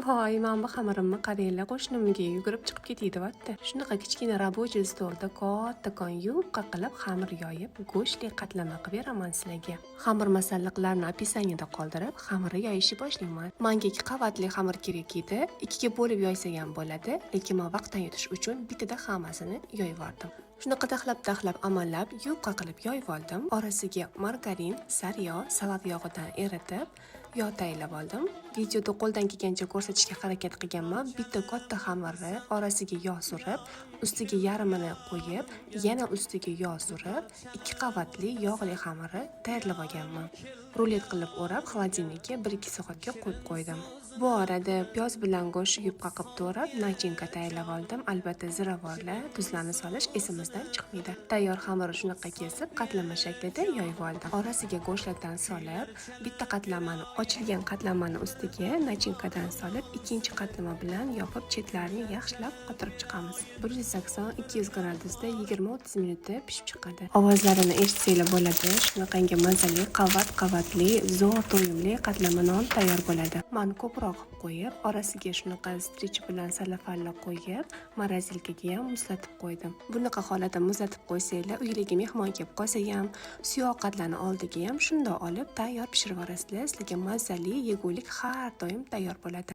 Voy, mana bu xamirimni qaranglar, qo'shnimga yugurib chiqib ketiyapti. Shunaqa kichkina rabochiy stolda kattakon yupqa qilib xamir yoyib, go'shtli qatlama qilib beraman sizlarga. Xamir masalliqlarini opisaniyada qoldirib, xamirni yoyishni boshlayman. Menga 2 qavatli xamir kerak edi. 2 ga bo'lib yoysam ham bo'ladi, lekin men vaqtdan yutish uchun bitada hammasini yoyib yubordim. Shunaqa taxlab amallab yupqa qilib yoyib oldim. Orasiga margarin, sariyog', salat yog'idan eritib, yog' tayyorlab oldim. Videoda qo'ldan kelgancha ko'rsatishga harakat qilganman. Bitta katta xamirni orasiga yog' surib, ustiga yarmini qo'yib, yana ustiga yog' surib, 2 qavatli yog'li xamirni tayyorlab olganman. Rulet qilib o'rab, xolodilnikka 1-2 soatga qo'yib qo'ydim. Bu orada piyoz bilan go'sht yupqa qilib to'rab, nachinka tayyorlab oldim. Albatta ziravorlar, tuzlarni solish esimizdan chiqmaydi. Tayyor xamirni shunaqa kesib, qatlama shaklida yoyib oldim. Orasiga go'shtlardan solib, bitta qatlamani, ochilgan qatlamani ustiga nachinkadan solib, ikkinchi qatlama bilan yopib, chetlarini yaxshilab qotirib chiqamiz. 180-200 gradusda 20-30 minutda pishib chiqadi. Ovozlarini eshitsanglar bo'ladi. Shunaqangi mazali, qavat-qavatli, zo'r to'yimli qatlama non tayyor bo'ladi. Men ko'proq qo'yib, orasiga shunaqa strich bilan salafanla qo'yib, morosilkaga ham muzlatib qo'ydim. Bunaqa holatda muzlatib qo'ysanglar, uylarga mehmon kelib qolsa ham, suyoq qatlarni oldiga ham shundoq olib tayyor pishirib yuborasizlar. Sizlarga mazali yegulik har doim tayyor bo'ladi.